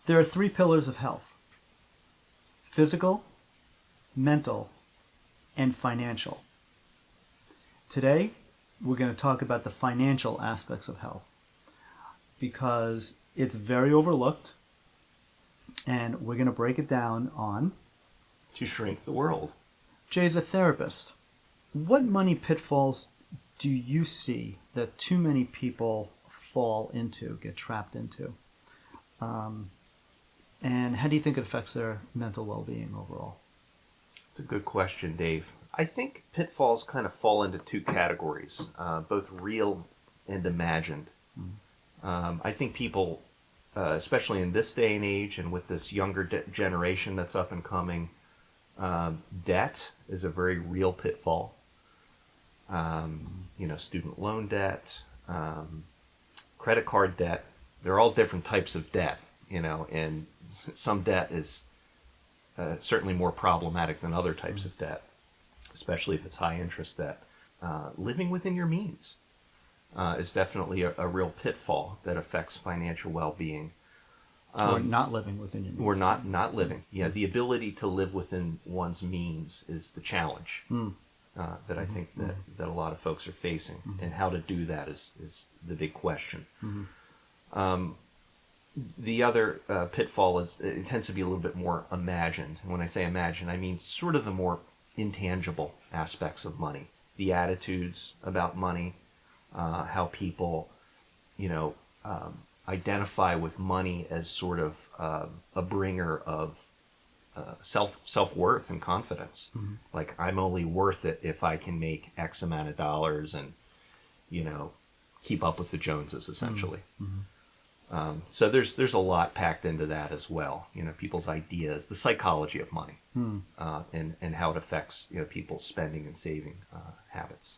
There are three pillars of health: physical, mental, and financial. Today, we're going to talk about the financial aspects of health because it's very overlooked, and we're going to break it down on... To shrink the world. Jay's a therapist. What money pitfalls do you see that too many people fall into, get trapped into? And how do you think it affects their mental well-being overall? It's a good question, Dave. I think pitfalls kind of fall into two categories, both real and imagined. I think people, especially in this day and age and with this younger generation that's up and coming, debt is a very real pitfall. Student loan debt, credit card debt, they're all different types of debt, and some debt is certainly more problematic than other types of debt, especially if it's high interest debt. Living within your means is definitely a real pitfall that affects financial well-being. Or not living within your means. Or not living. Yeah, the ability to live within one's means is the challenge that I think that a lot of folks are facing. And how to do that is the big question. The other pitfall is it tends to be a little bit more imagined. And when I say imagined, I mean sort of the more intangible aspects of money. The attitudes about money, how people, identify with money as sort of a bringer of self-worth and confidence. Like, I'm only worth it if I can make X amount of dollars and, keep up with the Joneses, essentially. So there's a lot packed into that as well. People's ideas, the psychology of money, and how it affects people's spending and saving habits.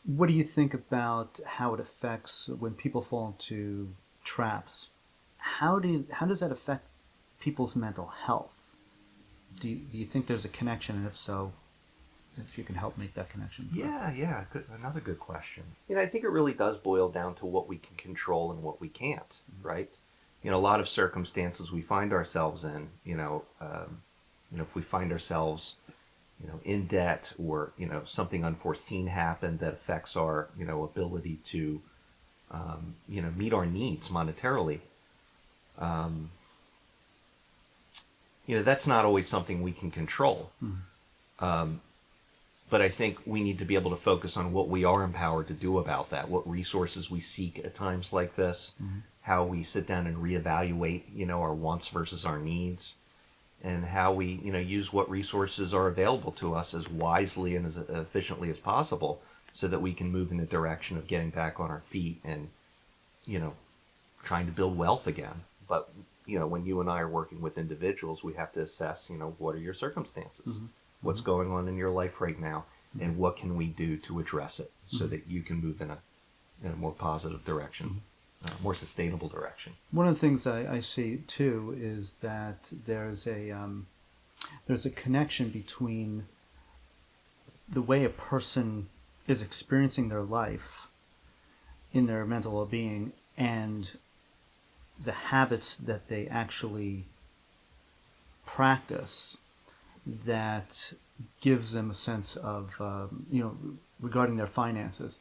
What do you think about how it affects when people fall into traps? How does that affect people's mental health? Do you think there's a connection, and if so, if you can help make that connection? Yeah, another good question. I think it really does boil down to what we can control and what we can't, right? A lot of circumstances we find ourselves in, if we find ourselves, in debt, or, something unforeseen happened that affects our, ability to, meet our needs monetarily, that's not always something we can control. But I think we need to be able to focus on what we are empowered to do about that, what resources we seek at times like this, how we sit down and reevaluate, our wants versus our needs, and how we, use what resources are available to us as wisely and as efficiently as possible so that we can move in the direction of getting back on our feet and, trying to build wealth again. But, when you and I are working with individuals, we have to assess, what are your circumstances? What's going on in your life right now, and what can we do to address it so that you can move in a more positive direction, more sustainable direction. One of the things I see too is that there's a connection between the way a person is experiencing their life in their mental well-being and the habits that they actually practice that gives them a sense of, regarding their finances.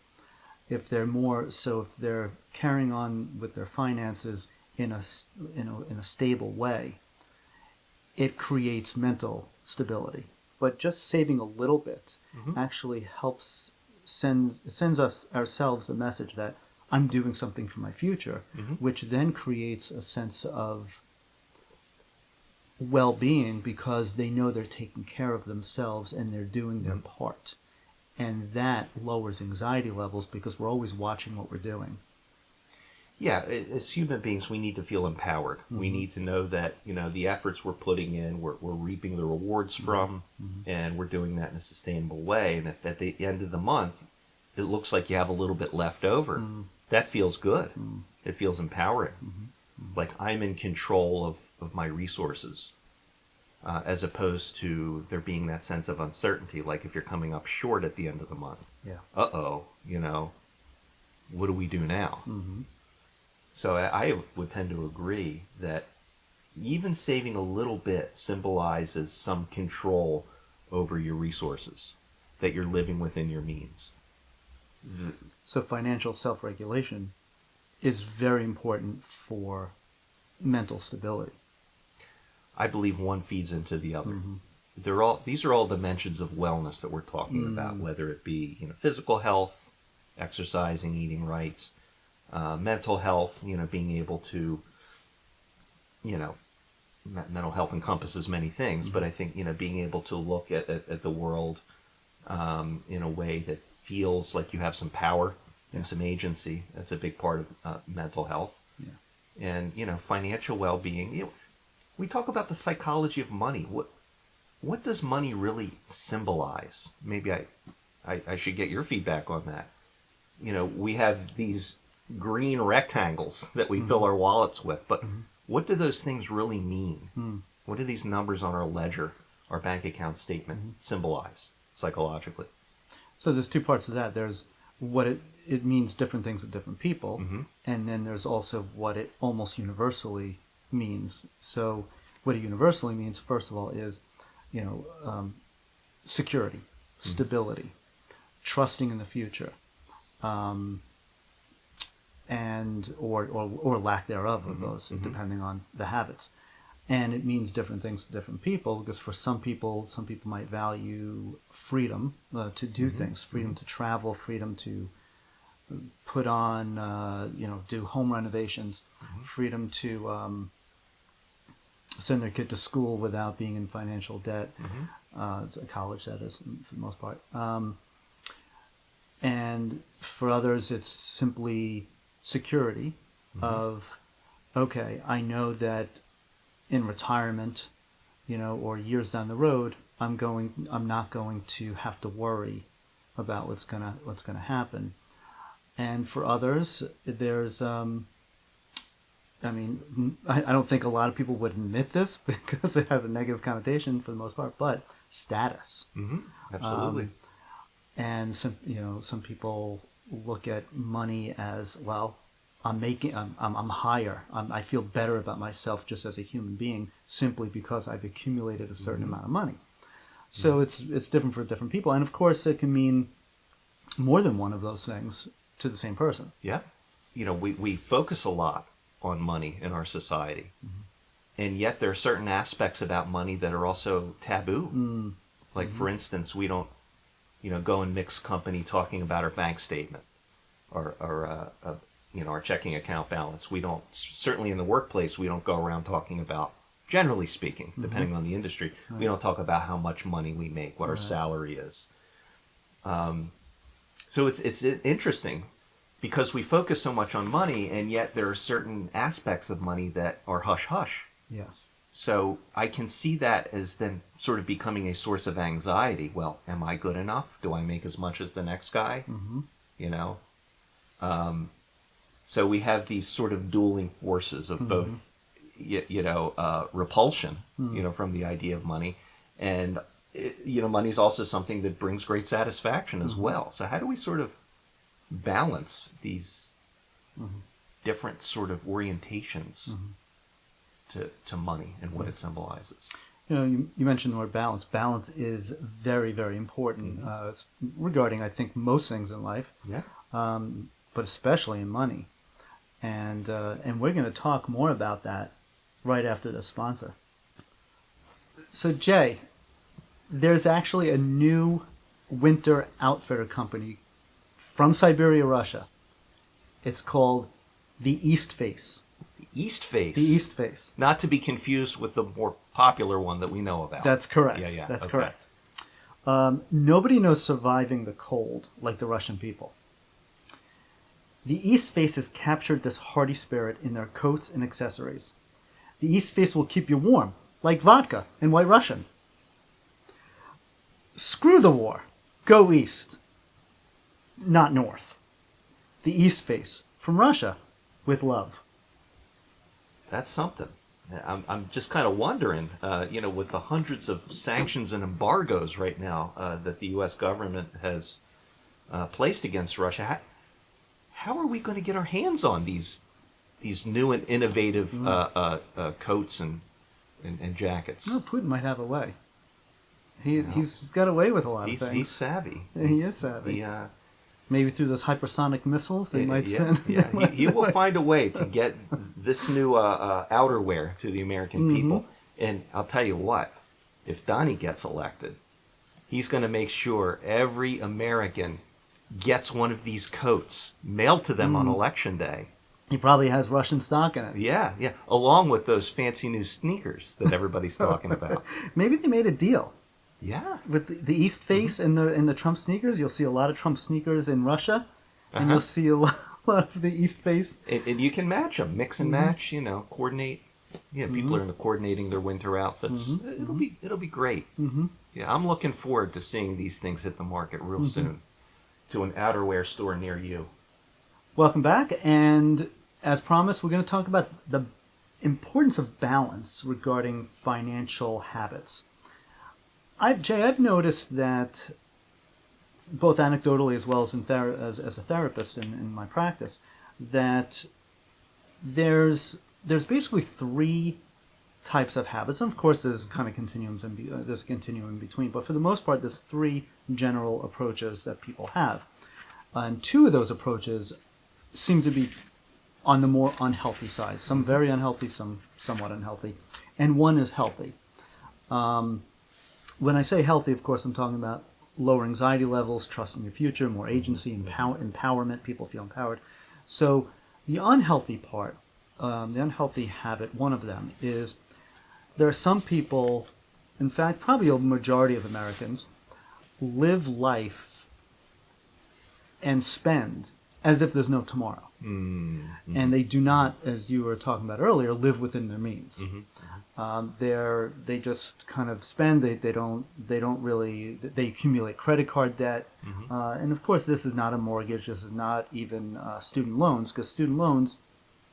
If they're carrying on with their finances in a stable way, it creates mental stability. But just saving a little bit actually helps sends us ourselves a message that I'm doing something for my future, which then creates a sense of well-being because they know they're taking care of themselves and they're doing their part. And that lowers anxiety levels because we're always watching what we're doing. Yeah, as human beings, we need to feel empowered. We need to know that, the efforts we're putting in, we're reaping the rewards from, and we're doing that in a sustainable way. And if at the end of the month, it looks like you have a little bit left over, that feels good. It feels empowering. Like I'm in control of my resources, as opposed to there being that sense of uncertainty, like if you're coming up short at the end of the month. Yeah. What do we do now? So I would tend to agree that even saving a little bit symbolizes some control over your resources, that you're living within your means. So financial self-regulation is very important for mental stability. I believe one feeds into the other. Mm-hmm. These are all dimensions of wellness that we're talking about, whether it be physical health, exercising, eating right, mental health, being able to, mental health encompasses many things, but I think being able to look at the world in a way that feels like you have some power and some agency. That's a big part of mental health. Yeah. And financial well-being. We talk about the psychology of money. What does money really symbolize? Maybe I should get your feedback on that. We have these green rectangles that we fill our wallets with, but what do those things really mean? What do these numbers on our ledger, our bank account statement symbolize psychologically? So there's two parts of that. There's what it means different things to different people, and then there's also what it almost universally means. So what it universally means, first of all, is security, stability, trusting in the future, and or lack thereof of those, depending on the habits. And it means different things to different people, because for some people might value freedom to do things, freedom to travel, freedom to put on, do home renovations, freedom to send their kid to school without being in financial debt, college that is, for the most part. And for others, it's simply security of, okay, I know that in retirement, or years down the road, I'm not going to have to worry about what's gonna happen. And for others, there's I don't think a lot of people would admit this because it has a negative connotation for the most part, but status. Absolutely. And some people look at money as, well, I'm higher. I feel better about myself just as a human being simply because I've accumulated a certain amount of money. So it's different for different people, and of course it can mean more than one of those things to the same person. Yeah, we focus a lot on money in our society, and yet there are certain aspects about money that are also taboo. Like for instance, we don't go in mixed company talking about our bank statement or our checking account balance. We don't, certainly in the workplace, we don't go around talking about, generally speaking, depending on the industry, we don't talk about how much money we make, what our salary is. So it's interesting because we focus so much on money, and yet there are certain aspects of money that are hush-hush. Yes. So I can see that as then sort of becoming a source of anxiety. Well, am I good enough? Do I make as much as the next guy? So we have these sort of dueling forces of both, repulsion, from the idea of money, and money is also something that brings great satisfaction as well. So how do we sort of balance these different sort of orientations to money and what it symbolizes? You mentioned the word balance. Balance is very, very important regarding, I think, most things in life. Yeah. But especially in money. And we're going to talk more about that right after the sponsor. So Jay, there's actually a new winter outfitter company from Siberia, Russia. It's called the East Face. The East Face. The East Face. Not to be confused with the more popular one that we know about. That's correct. Yeah. That's okay. correct. Nobody knows surviving the cold like the Russian people. The East Face has captured this hardy spirit in their coats and accessories. The East Face will keep you warm, like vodka and White Russian. Screw the war. Go east. Not north. The East Face, from Russia, with love. That's something. I'm just kind of wondering, with the hundreds of sanctions and embargoes right now that the U.S. government has placed against Russia, how are we going to get our hands on these these new and innovative coats and jackets. No, Putin might have a way. He's got away with a lot of things. He's savvy. He is savvy. He, Maybe through those hypersonic missiles they might yeah, send. yeah. He will find a way to get this new outerwear to the American people. And I'll tell you what, if Donnie gets elected, he's going to make sure every American gets one of these coats mailed to them on Election Day. He probably has Russian stock in it. Yeah, yeah. Along with those fancy new sneakers that everybody's talking about. Maybe they made a deal. Yeah. With the East face and the Trump sneakers, you'll see a lot of Trump sneakers in Russia, and you'll see a lot of the East face. And you can match them, mix and match. Coordinate. People are into coordinating their winter outfits. It'll be great. Yeah, I'm looking forward to seeing these things hit the market real soon. To an outerwear store near you. Welcome back, and as promised, we're going to talk about the importance of balance regarding financial habits. I've noticed that, both anecdotally as well as as a therapist in my practice, that there's basically three types of habits. And of course, there's kind of there's a continuum in between. But for the most part, there's three general approaches that people have, and two of those approaches seem to be on the more unhealthy side. Some very unhealthy, some somewhat unhealthy, and one is healthy. When I say healthy, of course, I'm talking about lower anxiety levels, trusting your future, more agency, empowerment. People feel empowered. So the unhealthy part, the unhealthy habit, one of them is there are some people, in fact, probably a majority of Americans, live life and spend as if there's no tomorrow. Mm-hmm. And they do not, as you were talking about earlier, live within their means. They just kind of spend. They don't really. They accumulate credit card debt, and of course, this is not a mortgage. This is not even student loans, because student loans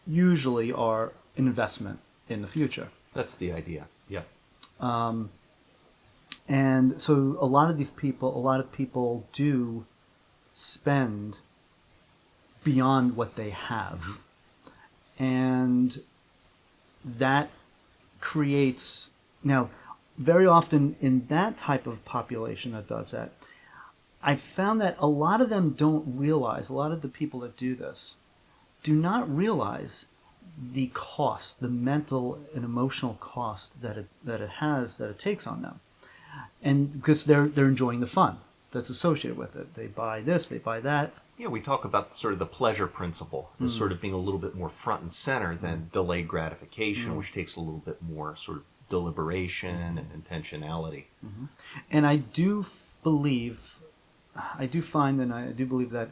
usually are an investment in the future. That's the idea. Yeah. And so a lot of people do spend beyond what they have, and that creates, now, very often in that type of population that does that, I found that a lot of them don't realize, a lot of the people that do this do not realize the cost, the mental and emotional cost that it takes on them. And because they're enjoying the fun that's associated with it. They buy this, they buy that. Yeah, we talk about sort of the pleasure principle as sort of being a little bit more front and center than delayed gratification, which takes a little bit more sort of deliberation and intentionality. And I do believe that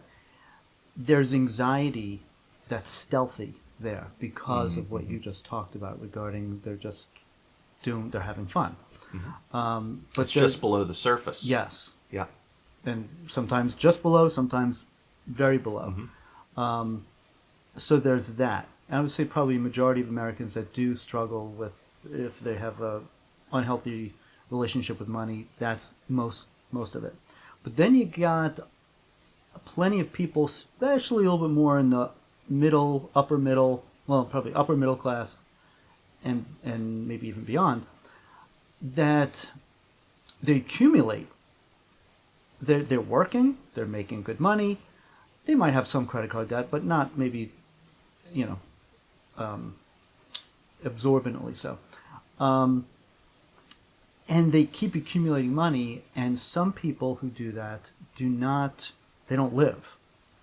there's anxiety that's stealthy there because of what you just talked about regarding they're having fun. But it's just below the surface. Yes. Yeah. And sometimes just below, sometimes very below. So there's that. I would say probably a majority of Americans that do struggle with, if they have a unhealthy relationship with money, that's most of it. But then you got plenty of people, especially a little bit more in the upper middle class, and maybe even beyond, that they accumulate. They're working, they're making good money, they might have some credit card debt, but not maybe, absorbently so. And they keep accumulating money, and some people who do that they don't live.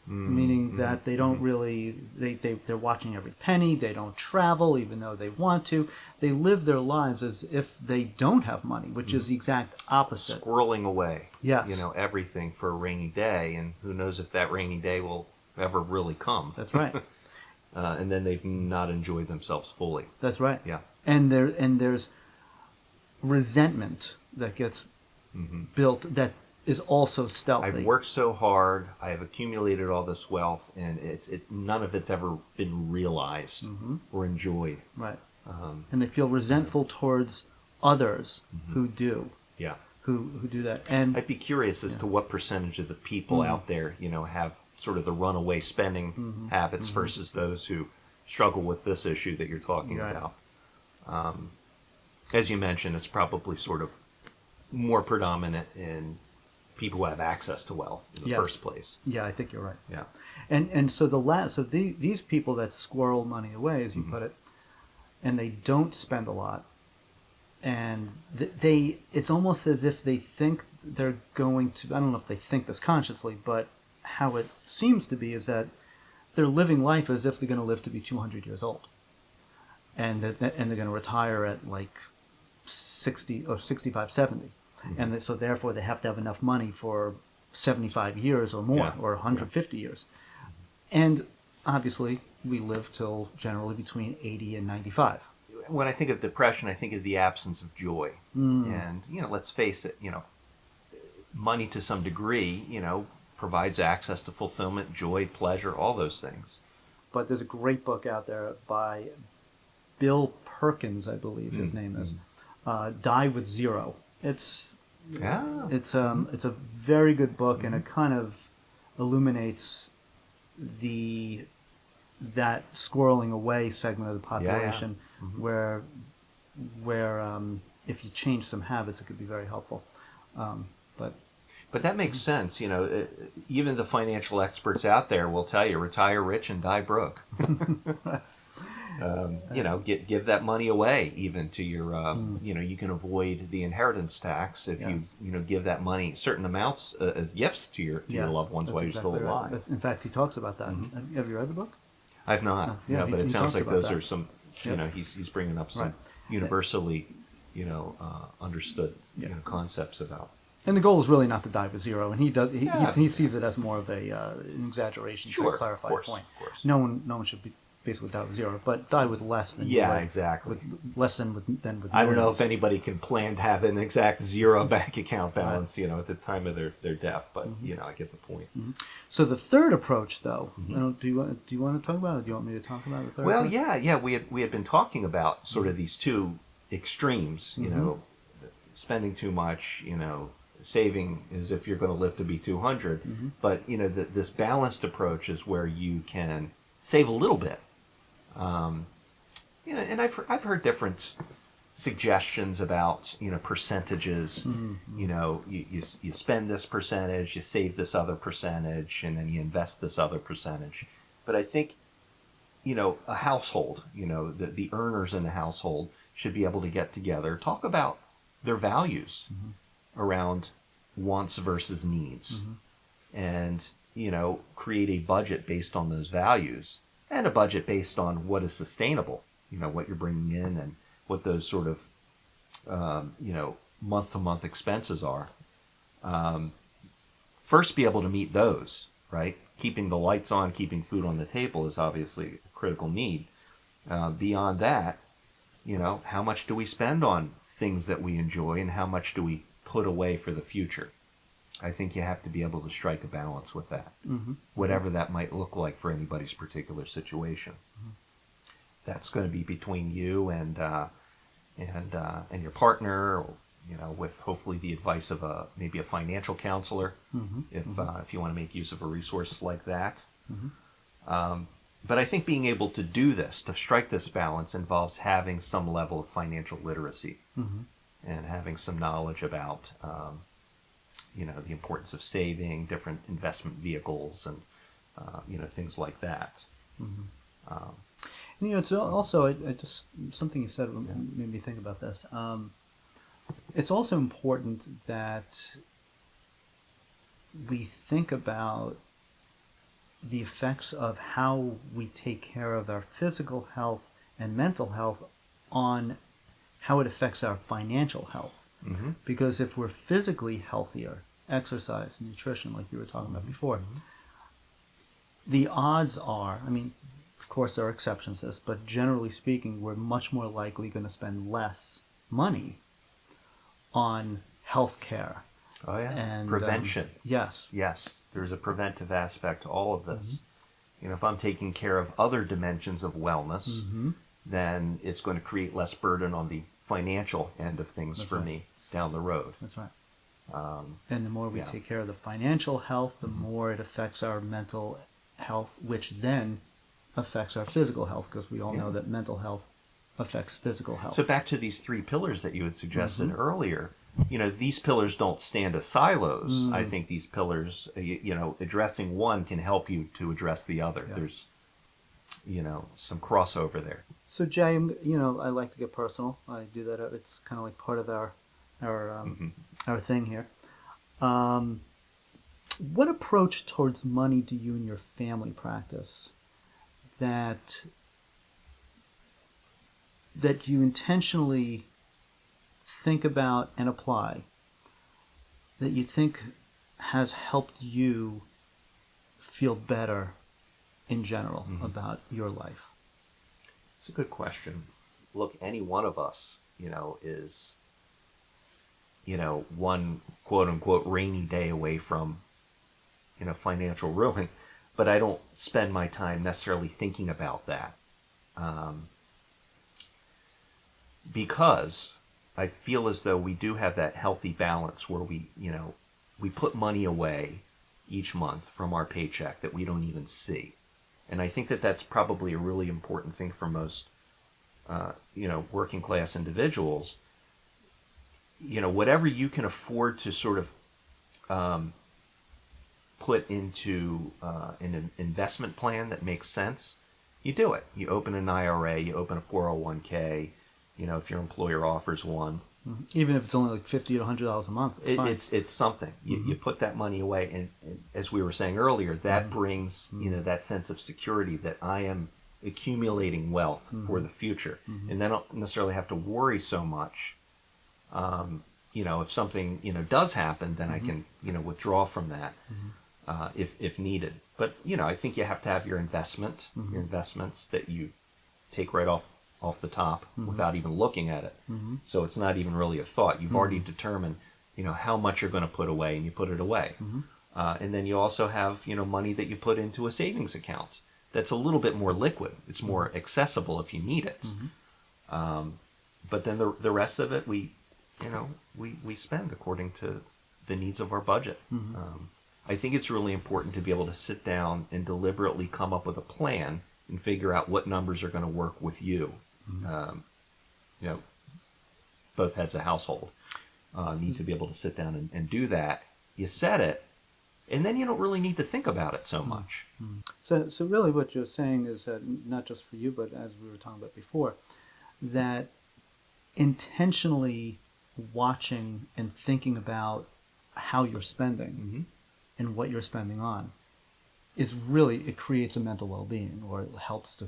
Meaning that they don't really, they're watching every penny, they don't travel even though they want to. They live their lives as if they don't have money, which is the exact opposite. Squirreling away. Yes. Everything for a rainy day, and who knows if that rainy day will ever really come. That's right. And then they've not enjoyed themselves fully. That's right. Yeah. And there's resentment that gets built that is also stealthy. I've worked so hard. I have accumulated all this wealth, and none of it's ever been realized or enjoyed. Right. And they feel resentful towards others who do. Yeah. Who do that. And I'd be curious as to what percentage of the people out there, have sort of the runaway spending habits versus those who struggle with this issue that you're talking Right. about. As you mentioned, it's probably sort of more predominant in people who have access to wealth in the Yes. first place. Yeah, I think you're right. Yeah. And so these people that squirrel money away, as you put it, and they don't spend a lot, and they it's almost as if they think they're going to, I don't know if they think this consciously, but how it seems to be is that they're living life as if they're going to live to be 200 years old, and they're going to retire at like 60 or 65, 70. And so therefore they have to have enough money for 75 years or more, Yeah. or 150 years. And obviously we live till generally between 80 and 95. When I think of depression, I think of the absence of joy. And, let's face it, money to some degree, provides access to fulfillment, joy, pleasure, all those things. But there's a great book out there by Bill Perkins, I believe his name is, Die with Zero. Yeah. It's a very good book, and it kind of illuminates that squirreling away segment of the population, where if you change some habits, it could be very helpful. But that makes sense. Even the financial experts out there will tell you retire rich and die broke. Give that money away even to your, you can avoid the inheritance tax if Yes. you give that money, certain amounts as gifts to your yes, loved ones that's while you're exactly still right. alive. In fact, he talks about that. Have you read the book? I've not, yeah, but he it sounds talks like about those that. are some, Yep. he's bringing up some Right. universally, understood, Yeah. concepts about. And the goal is really not to die with zero, and he does. Yeah. He sees it as more of an exaggeration Sure, to clarify of course, a point. of course. No one should be basically die with zero, but die with less than you Yeah, would- exactly. with less than with I don't know millions. if anybody can plan to have an exact zero bank account balance, at the time of their death, but I get the point. So the third approach, though, do you want to talk about it? Or do you want me to talk about the third? Well, approach? yeah, we had been talking about sort of these two extremes, spending too much, saving as if you're going to live to be 200, but this balanced approach is where you can save a little bit. And I've heard different suggestions about percentages. You spend this percentage, you save this other percentage, and then you invest this other percentage. But I think a household, the earners in the household should be able to get together, talk about their values around wants versus needs, and create a budget based on those values, and a budget based on what is sustainable, what you're bringing in and what those sort of month-to-month expenses are. First, be able to meet those, right? Keeping the lights on, keeping food on the table is obviously a critical need. Beyond that, how much do we spend on things that we enjoy, and how much do we put away for the future? I think you have to be able to strike a balance with that, whatever that might look like for anybody's particular situation. That's going to be between you and your partner, or, with hopefully the advice of maybe a financial counselor, if you want to make use of a resource like that. But I think being able to do this, to strike this balance, involves having some level of financial literacy and having some knowledge about the importance of saving, different investment vehicles, and things like that. It's also I just something you said made me think about this. It's also important that we think about the effects of how we take care of our physical health and mental health on how it affects our financial health. Because if we're physically healthier, exercise, nutrition, like you were talking about before, the odds are, of course there are exceptions to this, but generally speaking, we're much more likely going to spend less money on health care. Oh, yeah. And Prevention. Yes. Yes, there's a preventive aspect to all of this. If I'm taking care of other dimensions of wellness, then it's going to create less burden on the financial end of things for me down the road. That's right. And the more we take care of the financial health, the more it affects our mental health, which then affects our physical health, because we all Yeah. know that mental health affects physical health. So back to these three pillars that you had suggested Mm-hmm. earlier. These pillars don't stand as silos. I Mm. think these pillars, addressing one can help you to address the other. Yeah. There's, some crossover there. So Jay, I like to get personal. I do that. It's kind of like part of our thing here. What approach towards money do you and your family practice that you intentionally think about and apply, that you think has helped you feel better in general about your life? It's a good question. Look, any one of us, is, one quote unquote rainy day away from, financial ruin. But I don't spend my time necessarily thinking about that. Because I feel as though we do have that healthy balance where we put money away each month from our paycheck that we don't even see. And I think that that's probably a really important thing for most, working class individuals. Whatever you can afford to sort of put into an investment plan that makes sense, you do it. You open an IRA, you open a 401k, if your employer offers one. Even if it's only like $50 to $100 a month, it's fine. It's something. You put that money away, and as we were saying earlier, that brings that sense of security that I am accumulating wealth for the future, and I don't necessarily have to worry so much. If something does happen, then I can withdraw from that if needed. But I think you have to have your investments that you take right off the top without even looking at it. So it's not even really a thought. You've already determined, how much you're going to put away, and you put it away. And then you also have, money that you put into a savings account that's a little bit more liquid. It's more accessible if you need it. But then the rest of it, we spend according to the needs of our budget. I think it's really important to be able to sit down and deliberately come up with a plan and figure out what numbers are going to work with you. Both heads of household need to be able to sit down and do that. You set it, and then you don't really need to think about it so much. So really what you're saying is that, not just for you, but as we were talking about before, that intentionally watching and thinking about how you're spending and what you're spending on is really, it creates a mental well-being, or it helps to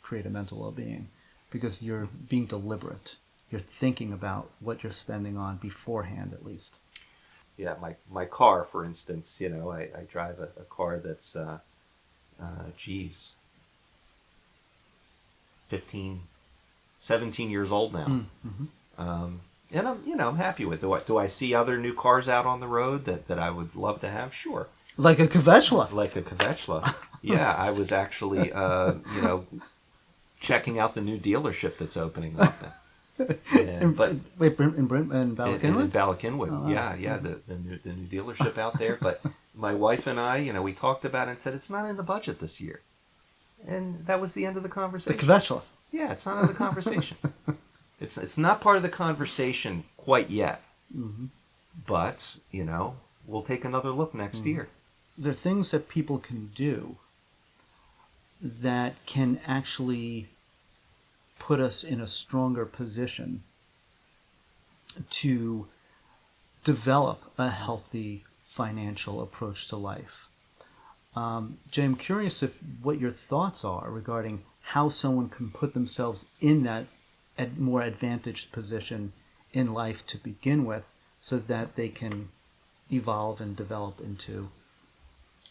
create a mental well-being, because you're being deliberate. You're thinking about what you're spending on beforehand, at least. Yeah, my car, for instance, I drive a car that's, 17 years old now. And I'm happy with it. Do I see other new cars out on the road that I would love to have? Sure. Like a Kvetchla. Like a Kvetchla. Yeah, I was actually, checking out the new dealership that's opening up. In Ballackinwood? In Ballackinwood, Oh, wow. yeah, the new dealership out there. But my wife and I, we talked about it and said it's not in the budget this year, and that was the end of the The conversation. Kvetchla. Yeah, it's not in the conversation. It's not part of the conversation quite yet, but we'll take another look next year. There are things that people can do that can actually put us in a stronger position to develop a healthy financial approach to life. Jay, I'm curious what your thoughts are regarding how someone can put themselves in that more advantaged position in life to begin with, so that they can evolve and develop into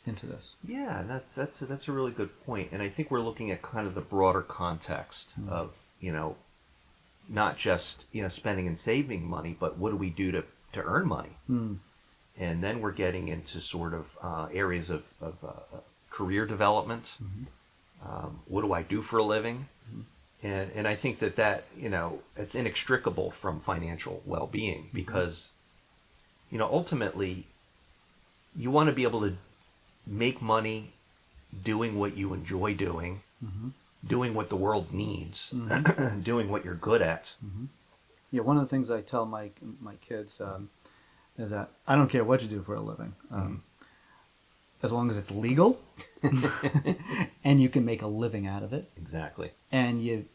this. Yeah, that's a really good point, and I think we're looking at kind of the broader context of not just spending and saving money, but what do we do to earn money, and then we're getting into sort of areas of career development. What do I do for a living? And I think that it's inextricable from financial well-being, because ultimately you want to be able to make money doing what you enjoy doing, doing what the world needs, doing what you're good at. Yeah, one of the things I tell my kids is that I don't care what you do for a living, as long as it's legal and you can make a living out of it, Exactly. and you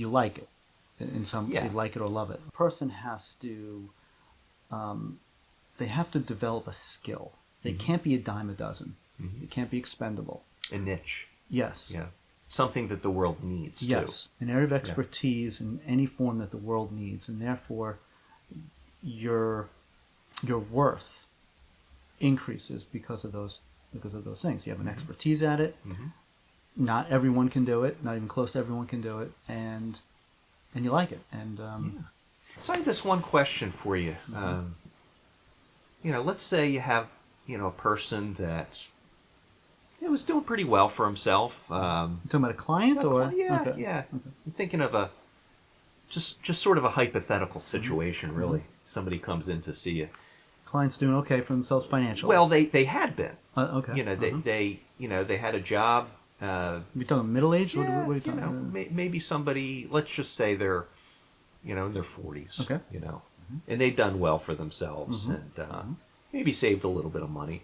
like it, in some Yeah. you like it or love it. A person has to they have to develop a skill. They can't be a dime a dozen. They can't be expendable. A niche. Yes. Yeah. Something that the world needs Yes, an area of expertise in any form that the world needs, and therefore your worth increases because of those things. You have an expertise at it. Not everyone can do it. Not even close to everyone can do it, and you like it. And So I have this one question for you. Let's say you have, a person that was doing pretty well for himself. you talking about a client or Yeah, okay. yeah. I'm thinking of a just sort of a hypothetical situation, really. Somebody comes in to see you. Client's doing okay for themselves financially. Well, they had been. Okay. They had a job. You talking middle age? Yeah, What are you talking about? maybe somebody. Let's just say they're, in their 40s. Okay. And they've done well for themselves, and maybe saved a little bit of money.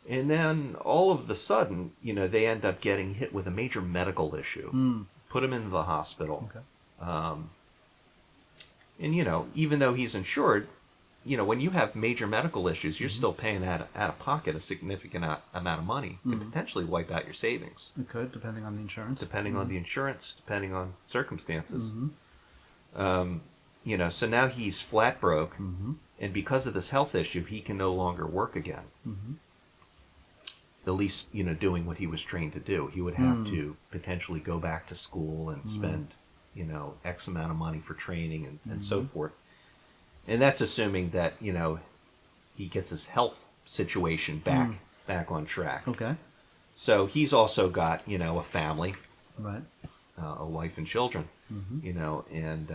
And then all of a sudden, they end up getting hit with a major medical issue. Put them into the hospital. Okay. And even though he's insured, when you have major medical issues, you're still paying out of pocket a significant amount of money. Could potentially wipe out your savings. It could, depending on the insurance. Depending on the insurance, depending on circumstances. So now he's flat broke, and because of this health issue, he can no longer work again. At least, doing what he was trained to do. He would have to potentially go back to school and spend, X amount of money for training and so forth. And that's assuming that, he gets his health situation back on track. Okay. So he's also got, a family, Right. a wife and children, and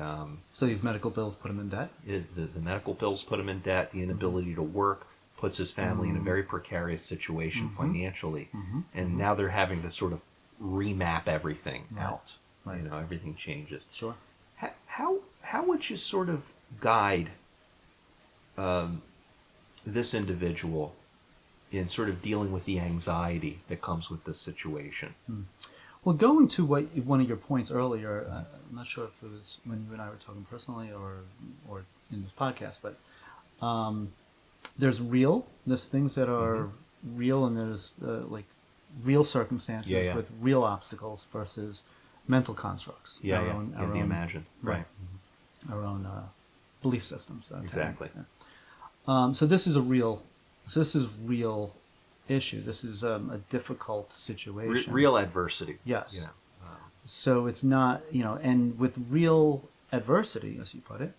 So these medical bills put him in debt. the medical bills put him in debt. The inability to work puts his family in a very precarious situation financially, and now they're having to sort of remap everything out. Right. Everything changes. Sure. How would you sort of guide this individual in sort of dealing with the anxiety that comes with this situation? Well, going to one of your points earlier, I'm not sure if it was when you and I were talking personally or in this podcast, but there's things that are real, and there's like real circumstances with real obstacles versus mental constructs. The imagine. Right. Our own belief systems. Exactly. So this is real issue. This is a difficult situation. Real adversity. Yes. So it's not, and with real adversity, as you put it,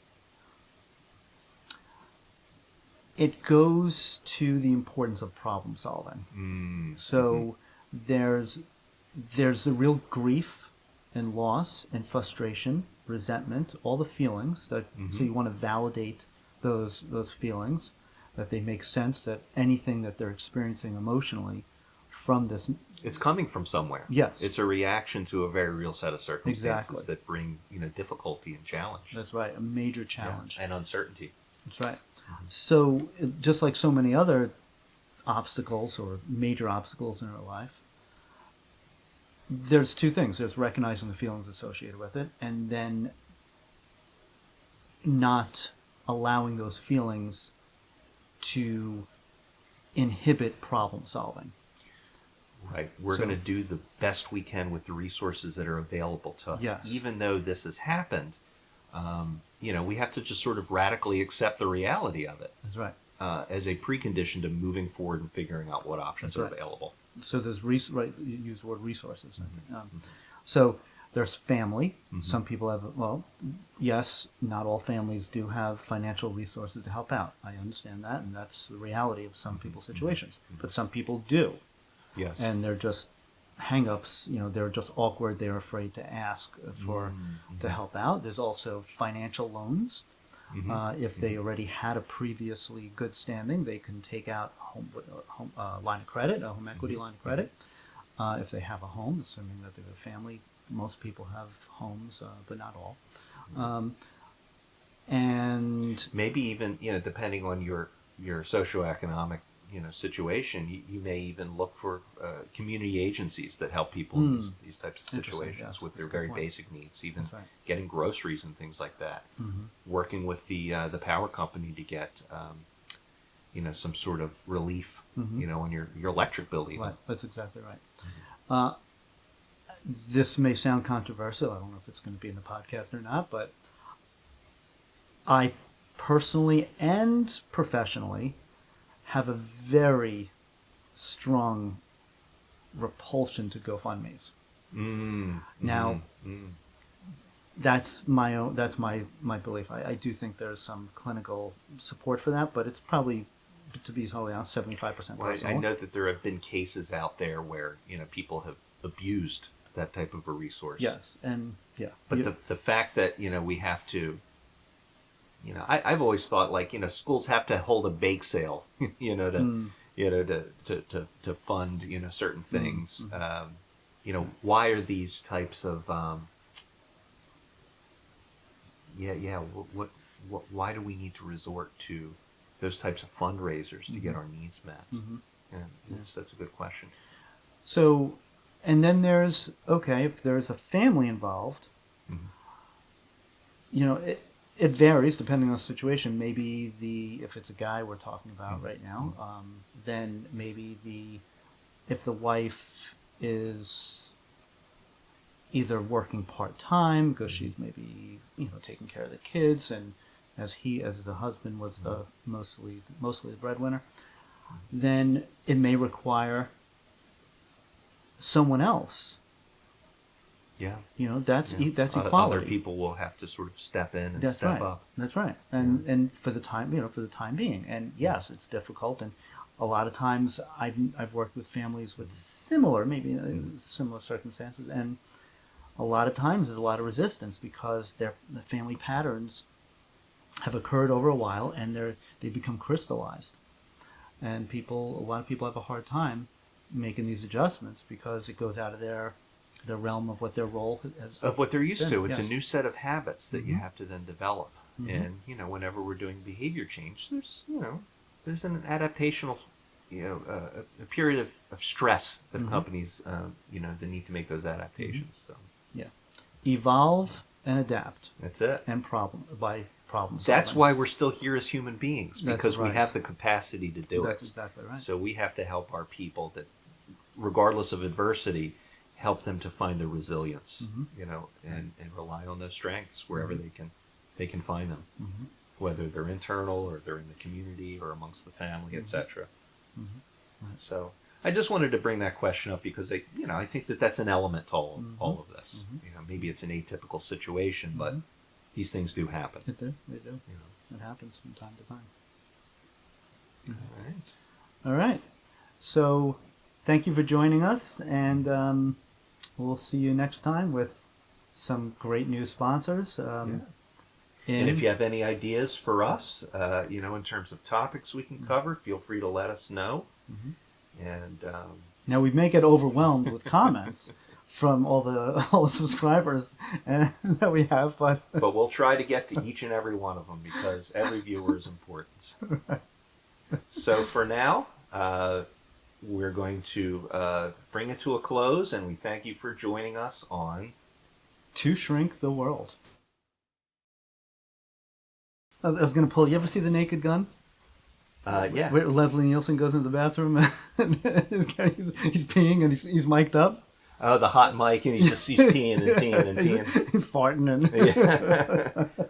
it goes to the importance of problem solving. So there's the real grief and loss and frustration, resentment, all the feelings that. So you want to validate those feelings, that they make sense, that anything that they're experiencing emotionally from this. It's coming from somewhere. Yes. It's a reaction to a very real set of circumstances Exactly. that bring, difficulty and challenge. That's right, a major challenge. And uncertainty. That's right. So just like so many other obstacles or major obstacles in our life, there's two things. There's recognizing the feelings associated with it, and then not allowing those feelings to inhibit problem solving. Right. We're So- going to do the best we can with the resources that are available to us. Yes. Even though this has happened, we have to just sort of radically accept the reality of it That's right. as a precondition to moving forward and figuring out what options That's are right. available. So there's right. You use the word resources. So there's family. Some people have. Well, yes, not all families do have financial resources to help out. I understand that, and that's the reality of some people's situations. But some people do, Yes. and they're just hang-ups. They're just awkward. They're afraid to ask to help out. There's also financial loans. If they already had a previously good standing, they can take out a home line of credit, a home equity line of credit. if they have a home, assuming that they have a family. Most people have homes, but not all. And Maybe even, depending on your socioeconomic, situation, you may even look for community agencies that help people in these types of Interesting, situations yes. with their That's a good very point. basic needs, even That's right. getting groceries and things like that. Working with the power company to get, some sort of relief, on your electric bill even. right, that's exactly right. Uh, this may sound controversial. I don't know if it's going to be in the podcast or not, but I personally and professionally have a very strong repulsion to GoFundMe's. Now, that's my own. That's my belief. I do think there's some clinical support for that, but it's probably, to be totally honest, 75% Well, I personal. know that there have been cases out there where people have abused that type of a resource. Yes, and yeah, But the fact that we have to, I've always thought like schools have to hold a bake sale, to fund certain things. Why are these types of why do we need to resort to those types of fundraisers to get our needs met? And that's a good question. So, and then there's, okay, if there's a family involved, it varies depending on the situation. Maybe if it's a guy we're talking about right now, then maybe if the wife is either working part-time because she's maybe, taking care of the kids, and as the husband was mostly the breadwinner, then it may require someone else. Yeah. That's equality. Other people will have to sort of step in and That's step right. up. That's right. And for the time being. And yes, it's difficult. And a lot of times I've worked with families with similar circumstances, and a lot of times there's a lot of resistance because the family patterns have occurred over a while, and they become crystallized. And a lot of people have a hard time making these adjustments because it goes out of their realm of what their role is. Of what they're used to. It's yes. a new set of habits that you have to then develop. And, whenever we're doing behavior change, there's an adaptational, a period of stress that accompanies, the need to make those adaptations. So Yeah. Evolve and adapt. that's it. And problem solving. That's why we're still here as human beings, That's because we right. have the capacity to do That's it. exactly right. So we have to help our people that, regardless of adversity, help them to find their resilience, and rely on those strengths wherever they can find them, whether they're internal or they're in the community or amongst the family, etc. So I just wanted to bring that question up because I think that's an element to all of this. Maybe it's an atypical situation, but these things do happen. They do. It happens from time to time. All right. All right. So thank you for joining us, and we'll see you next time with some great new sponsors. And if you have any ideas for us, in terms of topics we can cover, feel free to let us know. And now we may get overwhelmed with comments from all the subscribers that we have, but we'll try to get to each and every one of them because every viewer is important. So for now, we're going to bring it to a close, and we thank you for joining us on To Shrink the World. I was going to pull. You ever see The Naked Gun? Yeah. Where Leslie Nielsen goes into the bathroom and he's peeing and he's mic'd up. Oh, the hot mic, and he's peeing and peeing and peeing. He's farting and Yeah.